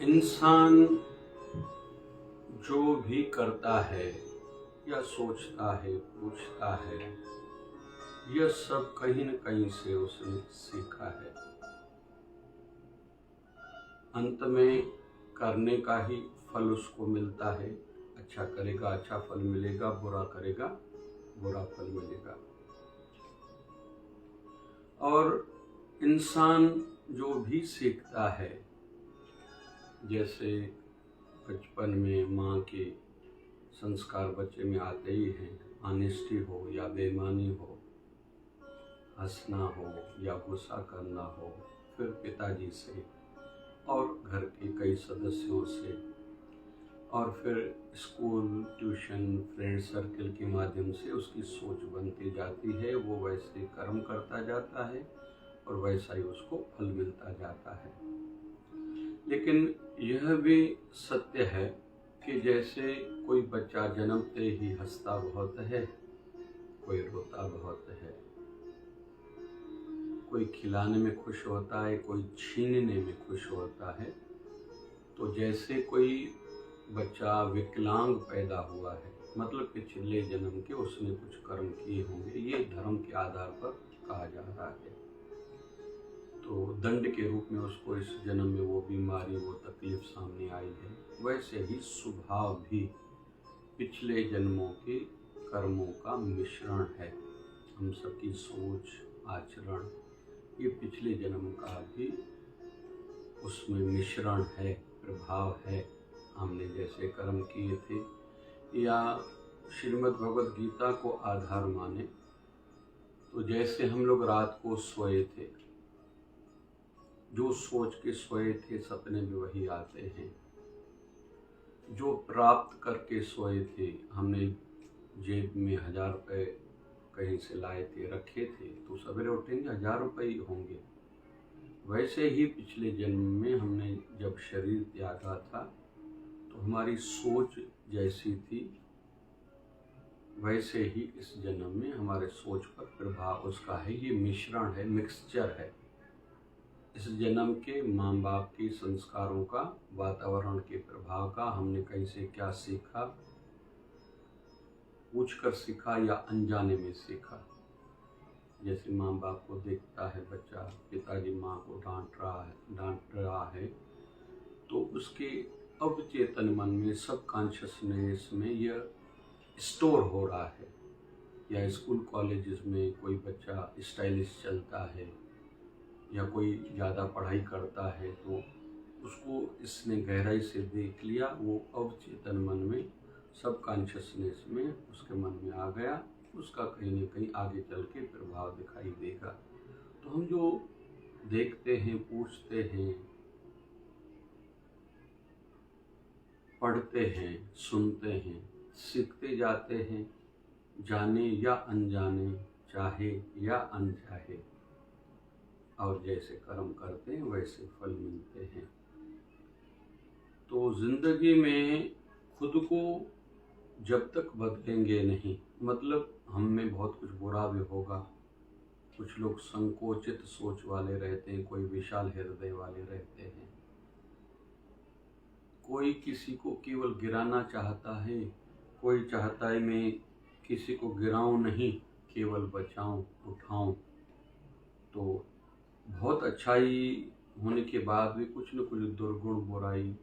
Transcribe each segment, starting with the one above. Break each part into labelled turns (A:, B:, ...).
A: इंसान जो भी करता है या सोचता है, पूछता है, यह सब कहीं न कहीं से उसने सीखा है। अंत में करने का ही फल उसको मिलता है। अच्छा करेगा अच्छा फल मिलेगा, बुरा करेगा बुरा फल मिलेगा। और इंसान जो भी सीखता है, जैसे बचपन में माँ के संस्कार बच्चे में आते ही हैं, ऑनेस्टी हो या बेईमानी हो, हंसना हो या गुस्सा करना हो, फिर पिताजी से और घर के कई सदस्यों से, और फिर स्कूल, ट्यूशन, फ्रेंड सर्कल के माध्यम से उसकी सोच बनती जाती है। वो वैसे कर्म करता जाता है और वैसा ही उसको फल मिलता जाता है। लेकिन यह भी सत्य है कि जैसे कोई बच्चा जन्मते ही हंसता बहुत है, कोई रोता बहुत है, कोई खिलाने में खुश होता है, कोई छीनने में खुश होता है। तो जैसे कोई बच्चा विकलांग पैदा हुआ है, मतलब पिछले जन्म के उसने कुछ कर्म किए होंगे, ये धर्म के आधार पर कहा जा रहा है। तो दंड के रूप में उसको इस जन्म में वो बीमारी, वो तकलीफ सामने आई है। वैसे ही स्वभाव भी पिछले जन्मों के कर्मों का मिश्रण है। हम सबकी सोच, आचरण, ये पिछले जन्म का भी उसमें मिश्रण है, प्रभाव है। हमने जैसे कर्म किए थे, या श्रीमद् भगवद गीता को आधार माने तो जैसे हम लोग रात को सोए थे, जो सोच के सोए थे सपने में वही आते हैं। जो प्राप्त करके सोए थे, हमने जेब में 1000 रुपये कहीं से लाए थे, रखे थे, तो सवेरे उठेंगे 1000 रुपये ही होंगे। वैसे ही पिछले जन्म में हमने जब शरीर त्यागा था तो हमारी सोच जैसी थी, वैसे ही इस जन्म में हमारे सोच पर प्रभाव उसका है। ये मिश्रण है, मिक्सचर है। इस जन्म के माँ बाप के संस्कारों का, वातावरण के प्रभाव का, हमने कहीं से क्या सीखा, पूछकर सीखा या अनजाने में सीखा। जैसे माँ बाप को देखता है बच्चा, पिताजी माँ को डांट रहा है, तो उसके अवचेतन मन में, सबकॉन्शियसनेस में यह स्टोर हो रहा है। या स्कूल कॉलेजेस में कोई बच्चा स्टाइलिश चलता है या कोई ज़्यादा पढ़ाई करता है, तो उसको इसने गहराई से देख लिया, वो अवचेतन मन में, सबकॉन्शियसनेस में उसके मन में आ गया, उसका कहीं न कहीं आगे चल के प्रभाव दिखाई देगा। तो हम जो देखते हैं, पूछते हैं, पढ़ते हैं, सुनते हैं, सीखते जाते हैं, जाने या अनजाने, चाहे या अनचाहे, और जैसे कर्म करते हैं वैसे फल मिलते हैं। तो जिंदगी में खुद को जब तक बदलेंगे नहीं, मतलब हम में बहुत कुछ बुरा भी होगा। कुछ लोग संकोचित सोच वाले रहते हैं, कोई विशाल हृदय वाले रहते हैं, कोई किसी को केवल गिराना चाहता है, कोई चाहता है मैं किसी को गिराऊं नहीं, केवल बचाऊं, उठाऊं। तो बहुत अच्छाई होने के बाद भी कुछ न कुछ दुर्गुण, बुराई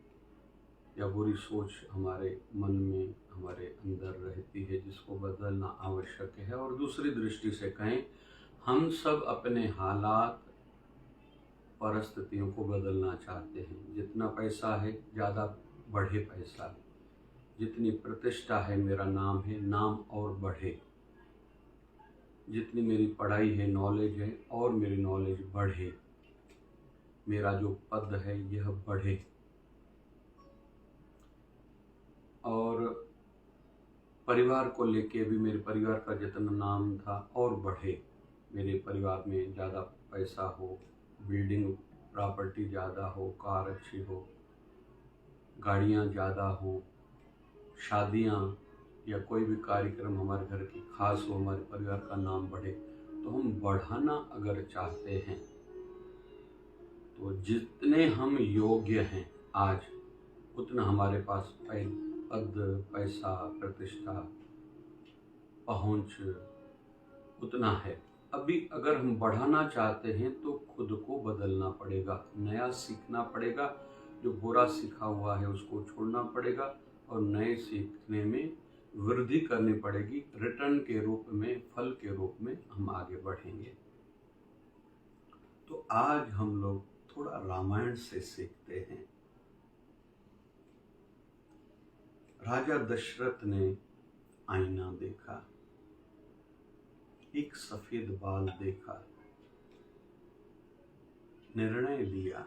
A: या बुरी सोच हमारे मन में, हमारे अंदर रहती है, जिसको बदलना आवश्यक है। और दूसरी दृष्टि से कहें, हम सब अपने हालात, परिस्थितियों को बदलना चाहते हैं। जितना पैसा है, ज़्यादा बढ़े पैसा, जितनी प्रतिष्ठा है, मेरा नाम है, नाम और बढ़े, जितनी मेरी पढ़ाई है, नॉलेज है, और मेरी नॉलेज बढ़े, मेरा जो पद है यह बढ़े, और परिवार को लेके भी मेरे परिवार का जितना नाम था और बढ़े, मेरे परिवार में ज़्यादा पैसा हो, बिल्डिंग प्रॉपर्टी ज़्यादा हो, कार अच्छी हो, गाड़ियाँ ज़्यादा हो, शादियाँ या कोई भी कार्यक्रम हमारे घर की खास हो, हमारे परिवार का नाम बढ़े। तो हम बढ़ाना अगर चाहते हैं तो जितने हम योग्य हैं आज, उतना हमारे पास पद, पैसा, प्रतिष्ठा, पहुंच उतना है। अभी अगर हम बढ़ाना चाहते हैं तो खुद को बदलना पड़ेगा, नया सीखना पड़ेगा, जो बुरा सीखा हुआ है उसको छोड़ना पड़ेगा और नए सीखने में वृद्धि करनी पड़ेगी। रिटर्न के रूप में, फल के रूप में हम आगे बढ़ेंगे। तो आज हम लोग थोड़ा रामायण से सीखते हैं। राजा दशरथ ने आईना देखा, एक सफेद बाल देखा, निर्णय लिया,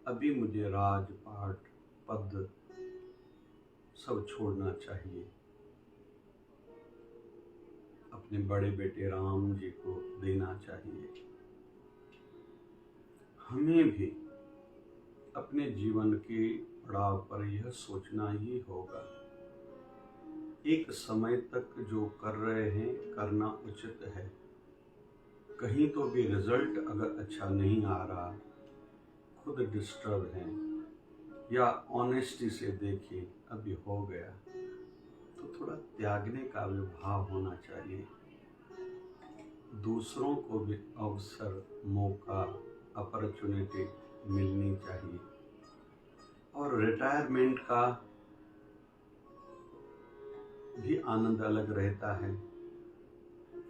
A: अभी मुझे राजपाट, पद सब छोड़ना चाहिए, अपने बड़े बेटे राम जी को देना चाहिए। हमें भी अपने जीवन के पड़ाव पर यह सोचना ही होगा, एक समय तक जो कर रहे हैं करना उचित है। कहीं तो भी रिजल्ट अगर अच्छा नहीं आ रहा, खुद डिस्टर्ब हैं या ऑनेस्टी से देखिए अभी हो गया, तो थोड़ा त्यागने का भी भाव होना चाहिए। दूसरों को भी अवसर, मौका, अपॉर्चुनिटी मिलनी चाहिए। और रिटायरमेंट का भी आनंद अलग रहता है।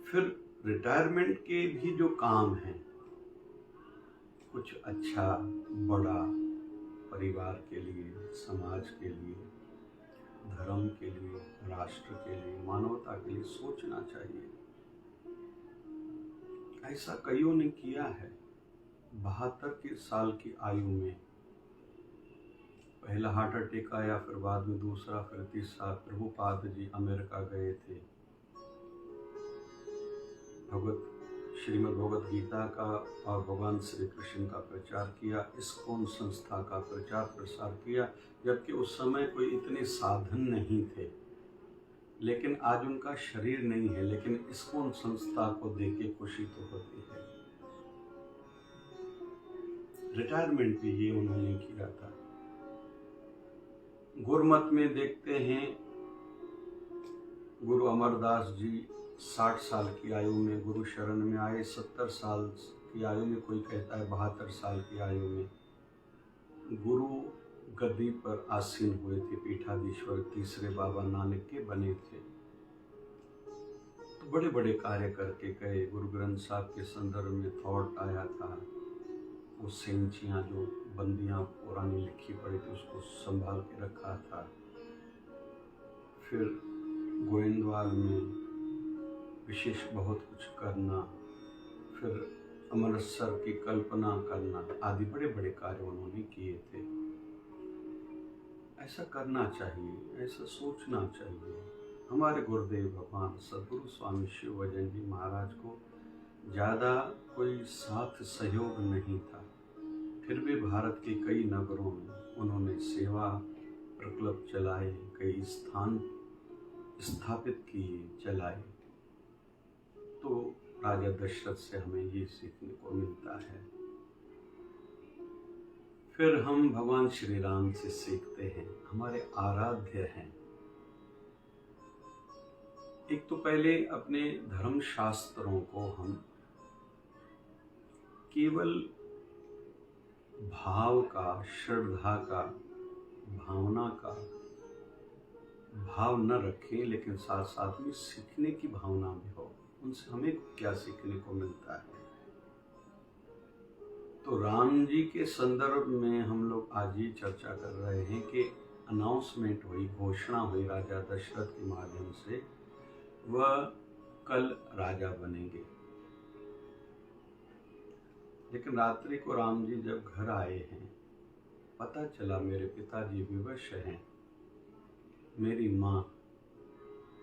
A: फिर रिटायरमेंट के भी जो काम हैं, कुछ अच्छा बड़ा परिवार के लिए, समाज के लिए, धर्म के लिए, राष्ट्र के लिए, मानवता के लिए सोचना चाहिए। ऐसा कईयों ने किया है। 72 साल की आयु में पहला हार्ट अटैक आया, फिर बाद में दूसरा, फिर तीसरा। प्रभुपाद जी अमेरिका गए थे, श्रीमद् भगवत गीता का और भगवान श्री कृष्ण का प्रचार किया, इस्कॉन संस्था का प्रचार प्रसार किया, जबकि उस समय कोई इतने साधन नहीं थे। लेकिन आज उनका शरीर नहीं है, लेकिन इस्कॉन संस्था को देख के खुशी तो होती है। रिटायरमेंट भी ये उन्होंने किया था। गुरुमत में देखते हैं, गुरु अमरदास जी 60 साल की आयु में गुरु शरण में आए। 70 साल की आयु में, कोई कहता है 72 साल की आयु में गुरु गद्दी पर आसीन हुए थे। पीठाधीश्वर तीसरे बाबा नानक के बने थे। तो बड़े बड़े कार्य करके गए। गुरु ग्रंथ साहब के संदर्भ में थॉट आया था, वो सेंचियाँ जो बंदियाँ पुरानी लिखी पड़ी थी उसको संभाल के रखा था। फिर गोविंदवाल में विशेष बहुत कुछ करना, फिर अमृतसर की कल्पना करना आदि बड़े बड़े कार्य उन्होंने किए थे। ऐसा करना चाहिए, ऐसा सोचना चाहिए। हमारे गुरुदेव भगवान सद्गुरु स्वामी शिव भजन जी महाराज को ज़्यादा कोई साथ सहयोग नहीं था, फिर भी भारत के कई नगरों में उन्होंने सेवा प्रकल्प चलाए, कई स्थान स्थापित किए, चलाए। तो राजा दशरथ से हमें ये सीखने को मिलता है। फिर हम भगवान श्री राम से सीखते हैं, हमारे आराध्य हैं। एक तो पहले अपने धर्म शास्त्रों को हम केवल भाव का, श्रद्धा का, भावना का भाव न रखें, लेकिन साथ साथ में सीखने की भावना भी हो। उनसे हमें क्या सीखने को मिलता है। तो राम जी के संदर्भ में हम लोग आज ही चर्चा कर रहे हैं कि अनाउंसमेंट हुई, घोषणा हुई राजा दशरथ के माध्यम से, वह कल राजा बनेंगे। लेकिन रात्रि को राम जी जब घर आए हैं, पता चला मेरे पिताजी विवश हैं। मेरी माँ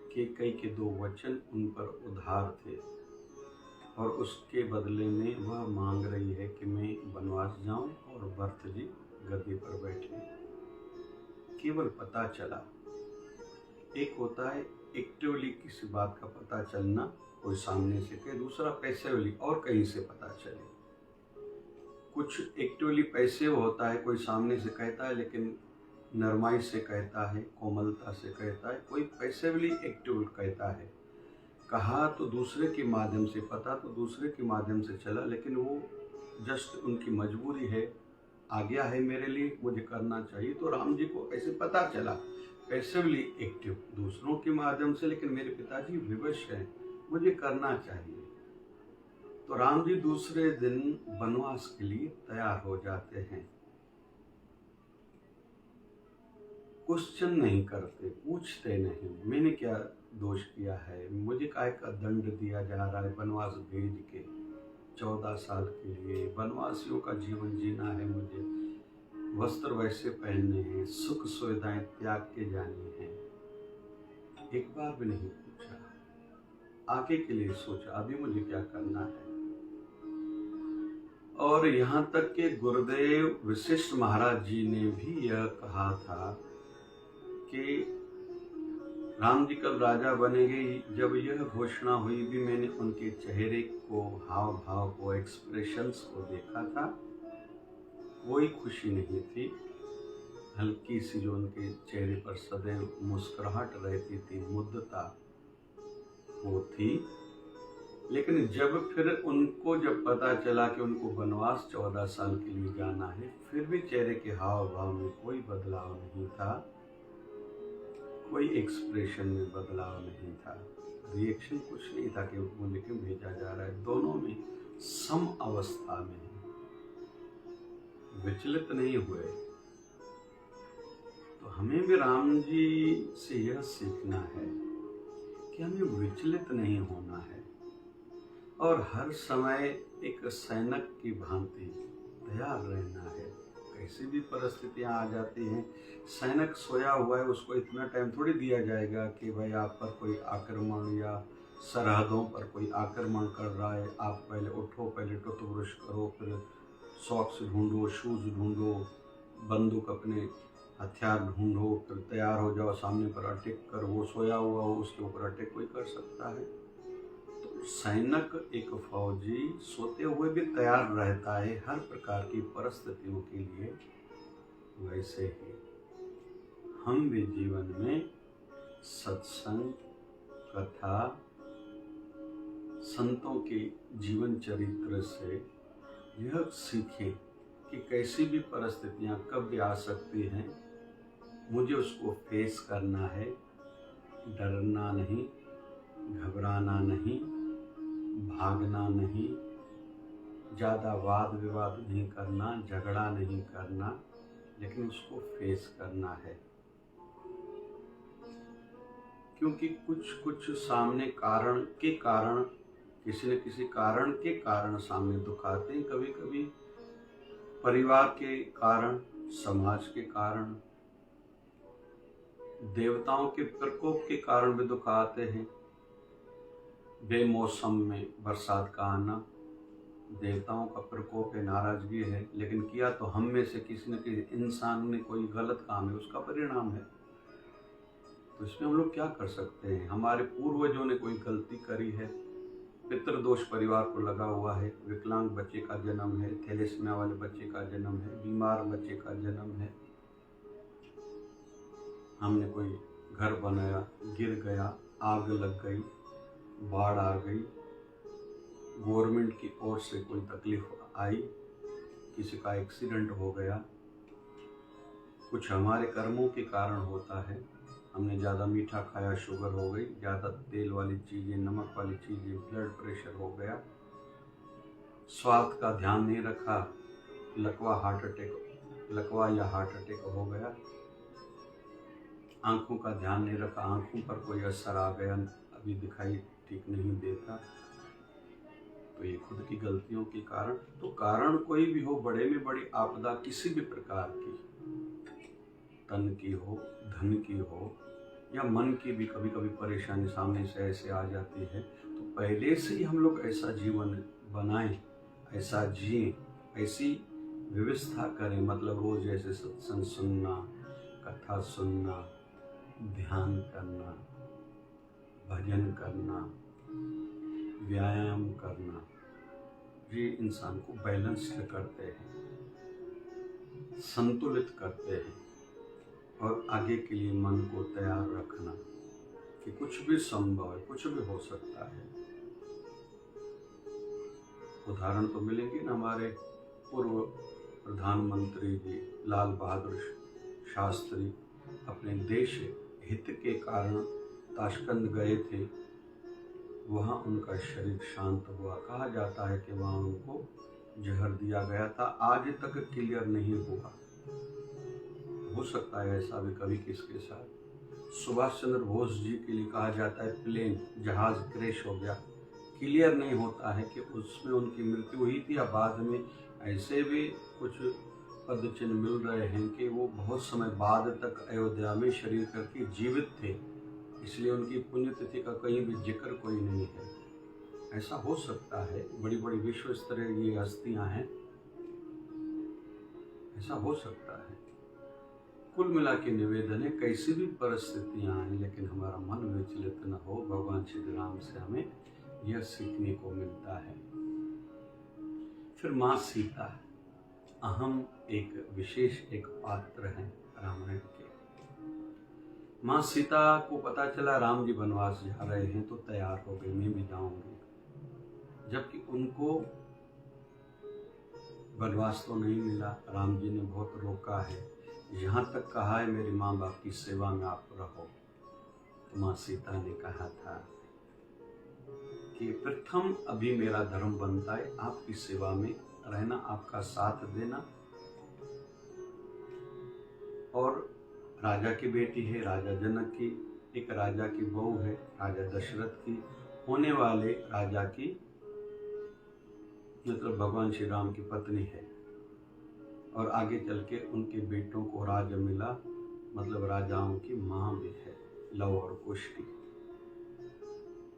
A: कैकेयी के 2 वचन उन पर उधार थे और उसके बदले में वह मांग रही है कि मैं वनवास जाऊं और भरत जी गद्दी पर बैठे। केवल पता चला। एक होता है एक्टिवली किसी बात का पता चलना, कोई सामने से कहे, दूसरा पैसिवली और कहीं से पता चले। कुछ एक्टिवली पैसिव होता है, कोई सामने से कहता है लेकिन नरमाई से कहता है, कोमलता से कहता है, कोई पैसिवली एक्टिव कहता है। कहा तो दूसरे के माध्यम से, पता तो दूसरे के माध्यम से चला, लेकिन वो जस्ट उनकी मजबूरी है, आज्ञा है मेरे लिए, मुझे करना चाहिए। तो राम जी को ऐसे पता चला पैसिवली एक्टिव दूसरों के माध्यम से, लेकिन मेरे पिताजी विवश हैं, मुझे करना चाहिए। तो राम जी दूसरे दिन वनवास के लिए तैयार हो जाते हैं। क्वेश्चन नहीं करते, पूछते नहीं मैंने क्या दोष किया है, मुझे काय का दंड दिया जा रहा है वनवास भेज के। 14 साल के लिए वनवासियों का जीवन जीना है, मुझे वस्त्र वैसे पहनने हैं, सुख सुविधाएं त्याग के जानी है। एक बार भी नहीं पूछा, आगे के लिए सोचा अभी मुझे क्या करना है। और यहाँ तक कि गुरुदेव वशिष्ठ महाराज जी ने भी यह कहा था कि राम जी कल राजा बनेंगे। जब यह घोषणा हुई भी मैंने उनके चेहरे को, हाव भाव को, एक्सप्रेशंस को देखा था, कोई खुशी नहीं थी। हल्की सी जो उनके चेहरे पर सदैव मुस्कुराहट रहती थी, मुद्दता वो थी। लेकिन जब फिर उनको जब पता चला कि उनको वनवास 14 साल के लिए जाना है, फिर भी चेहरे के हाव भाव में कोई बदलाव नहीं था, कोई एक्सप्रेशन में बदलाव नहीं था, रिएक्शन कुछ नहीं था कि मुझे क्यों भेजा जा रहा है। दोनों में सम अवस्था में है, विचलित नहीं हुए। तो हमें भी राम जी से यह सीखना है कि हमें विचलित नहीं होना है और हर समय एक सैनिक की भांति तैयार रहना है। कैसी भी परिस्थितियां आ जाती हैं, सैनिक सोया हुआ है, उसको इतना टाइम थोड़ी दिया जाएगा कि भाई आप पर कोई आक्रमण या सरहदों पर कोई आक्रमण कर रहा है, आप पहले उठो, पहले टुतब्रुश करो, फिर सॉक्स ढूंढो, शूज ढूंढो, बंदूक अपने हथियार ढूंढो, फिर तैयार हो जाओ, सामने पर अटैक कर। वो सोया हुआ हो, उसके ऊपर अटैक कोई कर सकता है। तो सैनिक, एक फौजी सोते हुए भी तैयार रहता है हर प्रकार की परिस्थितियों के लिए। वैसे ही हम भी जीवन में सत्संग, कथा, संतों के जीवन चरित्र से यह सीखें कि कैसी भी परिस्थितियां कब भी आ सकती हैं, मुझे उसको फेस करना है, डरना नहीं, घबराना नहीं, भागना नहीं, ज़्यादा वाद विवाद नहीं करना, झगड़ा नहीं करना, लेकिन उसको फेस करना है। क्योंकि कुछ सामने कारण के कारण, किसी न किसी कारण के कारण सामने दुख आते हैं। कभी कभी परिवार के कारण, समाज के कारण, देवताओं के प्रकोप के कारण भी दुख आते हैं। बेमौसम में बरसात का आना देवताओं का प्रकोप है, नाराजगी है, लेकिन किया तो हम में से किसी न किसी इंसान ने कोई गलत काम है, उसका परिणाम है। तो इसमें हम लोग क्या कर सकते हैं? हमारे पूर्वजों ने कोई गलती करी है, पितृदोष परिवार को लगा हुआ है, विकलांग बच्चे का जन्म है, थैलेसीमिया वाले बच्चे का जन्म है, बीमार बच्चे का जन्म है, हमने कोई घर बनाया, गिर गया, आग लग गई, बाढ़ आ गई, गवर्नमेंट की ओर से कोई तकलीफ आई, किसी का एक्सीडेंट हो गया, कुछ हमारे कर्मों के कारण होता है। हमने ज़्यादा मीठा खाया, शुगर हो गई, ज़्यादा तेल वाली चीज़ें, नमक वाली चीज़ें, ब्लड प्रेशर हो गया, स्वास्थ्य का ध्यान नहीं रखा, लकवा या हार्ट अटैक हो गया, आंखों का ध्यान नहीं रखा, आंखों पर कोई असर आ गया, अभी दिखाई ठीक नहीं देता, तो ये खुद की गलतियों के कारण। तो कारण कोई भी हो, बड़े में बड़ी आपदा किसी भी प्रकार की, तन की हो, धन की हो, या मन की भी कभी कभी परेशानी सामने से ऐसे आ जाती है, तो पहले से ही हम लोग ऐसा जीवन बनाएं, ऐसा जिए, ऐसी व्यवस्था करें। मतलब रोज ऐसे सत्संग सुनना, कथा सुनना, ध्यान करना, भजन करना, व्यायाम करना, ये इंसान को बैलेंस्ड करते हैं, संतुलित करते हैं और आगे के लिए मन को तैयार रखना कि कुछ भी संभव है, कुछ भी हो सकता है। उदाहरण तो मिलेंगे ना, हमारे पूर्व प्रधानमंत्री जी लाल बहादुर शास्त्री अपने देश हित के कारण ताशकंद गए थे, वहाँ उनका शरीर शांत हुआ। कहा जाता है कि वहाँ उनको जहर दिया गया था, आज तक क्लियर नहीं हुआ। हो सकता है ऐसा भी कभी किसके साथ। सुभाष चंद्र बोस जी के लिए कहा जाता है प्लेन जहाज क्रैश हो गया, क्लियर नहीं होता है कि उसमें उनकी मृत्यु हुई थी या बाद में। ऐसे भी कुछ पद चिन्ह मिल रहे हैं कि वो बहुत समय बाद तक अयोध्या में शरीर करके जीवित थे, इसलिए उनकी पुण्यतिथि का कहीं भी जिक्र कोई नहीं है। ऐसा हो सकता है, बड़ी बड़ी विश्व स्तरीय ये हस्तियां हैं, ऐसा हो सकता है। कुल मिला के निवेदन है, कैसी भी परिस्थितियां आए लेकिन हमारा मन विचलित न हो। भगवान श्री राम से हमें यह सीखने को मिलता है। फिर माँ सीता, अहम एक विशेष एक पात्र है रामायण के। माँ सीता को पता चला राम जी वनवास जा रहे हैं तो तैयार हो गई, मैं भी जाऊंगी। जबकि उनको वनवास तो नहीं मिला, राम जी ने बहुत रोका है, यहाँ तक कहा है मेरे माँ बाप की सेवा में आप रहो। तो माँ सीता ने कहा था कि प्रथम अभी मेरा धर्म बनता है आपकी सेवा में रहना, आपका साथ देना। और राजा की बेटी है, राजा जनक की, एक राजा की बहू है राजा दशरथ की, होने वाले राजा की मतलब भगवान श्री राम की पत्नी है। और आगे चल के उनके बेटों को राज मिला, मतलब राजाओं की माँ भी है, लव और कुश की।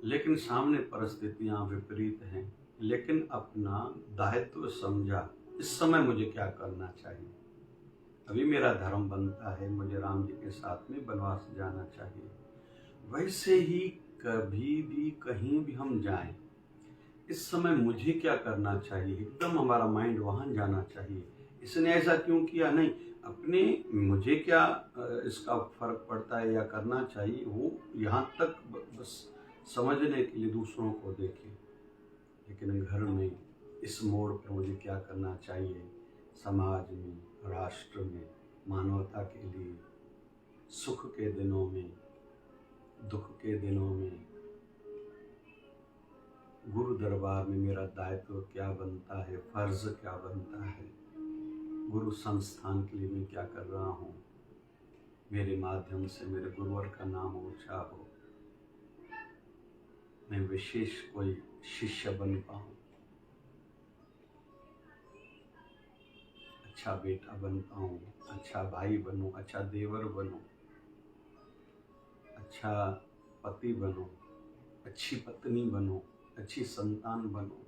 A: लेकिन सामने परिस्थितियां विपरीत हैं, लेकिन अपना दायित्व समझा, इस समय मुझे क्या करना चाहिए। अभी मेरा धर्म बनता है, मुझे राम जी के साथ में वनवास जाना चाहिए। वैसे ही कभी भी कहीं भी हम जाएं, इस समय मुझे क्या करना चाहिए, एकदम हमारा माइंड वहां जाना चाहिए। इसने ऐसा क्यों किया, नहीं अपने मुझे क्या इसका फर्क पड़ता है या करना चाहिए, वो यहाँ तक बस समझने के लिए दूसरों को देखें। लेकिन घर में इस मोड़ पर मुझे क्या करना चाहिए, समाज में, राष्ट्र में, मानवता के लिए, सुख के दिनों में, दुख के दिनों में, गुरु दरबार में मेरा दायित्व क्या बनता है, फर्ज क्या बनता है, गुरु संस्थान के लिए मैं क्या कर रहा हूँ, मेरे माध्यम से मेरे गुरुवर का नाम ऊंचा हो, मैं विशेष कोई शिष्य बन पाऊँ, अच्छा बेटा बन पाऊँ, अच्छा भाई बनूँ, अच्छा देवर बनूँ, अच्छा पति बनूँ, अच्छी पत्नी बनूँ, अच्छी संतान बनूँ,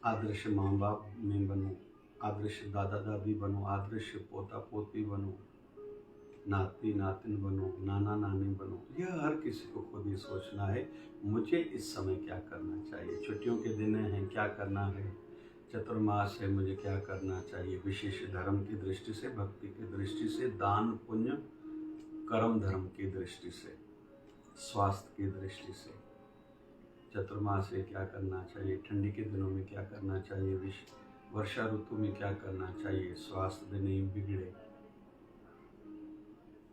A: आदर्श माँ बाप में बनूँ, आदर्श दादा दादी बनूँ, आदर्श पोता पोती बनूँ, नाती नातिन बनूँ, नाना नानी बनूँ। यह हर किसी को खुद ही सोचना है, मुझे इस समय क्या करना चाहिए। छुट्टियों के दिन हैं, क्या करना है, चतुर्मास है, मुझे क्या करना चाहिए, विशेष धर्म की दृष्टि से, भक्ति की दृष्टि से, दान पुण्य कर्म धर्म की दृष्टि से, स्वास्थ्य की दृष्टि से। चतुर्मास से क्या करना चाहिए, ठंडी के दिनों में क्या करना चाहिए, वर्षा ऋतु में क्या करना चाहिए, स्वास्थ्य भी नहीं बिगड़े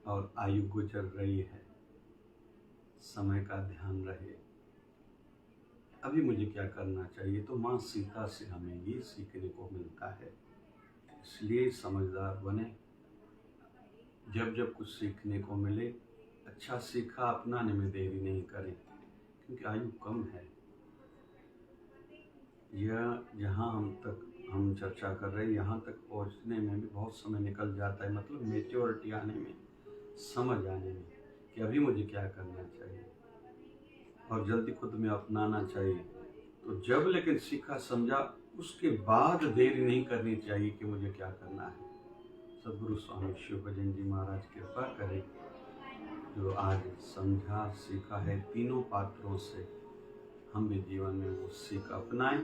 A: और आयु गुजर रही है, समय का ध्यान रहे, अभी मुझे क्या करना चाहिए। तो माँ सीता से हमें ये सीखने को मिलता है। इसलिए समझदार बने, जब जब कुछ सीखने को मिले, अच्छा सीखा अपनाने में देरी नहीं करें, क्योंकि आयु कम है। यह जहाँ हम चर्चा कर रहे हैं, यहाँ तक पहुँचने में भी बहुत समय निकल जाता है, मतलब मेच्योरिटी आने में, समझ आने में कि अभी मुझे क्या करना चाहिए और जल्दी खुद में अपनाना चाहिए। तो जब लेकिन सीखा समझा, उसके बाद देरी नहीं करनी चाहिए कि मुझे क्या करना है। सद्गुरु स्वामी शिव भजन जी महाराज कृपा करें, जो आज समझा सीखा है तीनों पात्रों से, हम भी जीवन में वो सीख अपनाएं,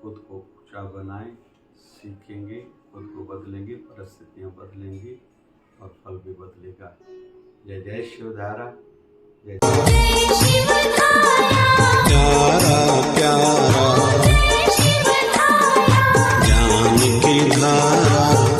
A: खुद को ऊंचा बनाएं, सीखेंगे, खुद को बदलेंगे, परिस्थितियां बदलेंगी और फल भी बदलेगा। जय जय शिवधारा, जय
B: प्यारा प्यारा ज्ञान की धारा।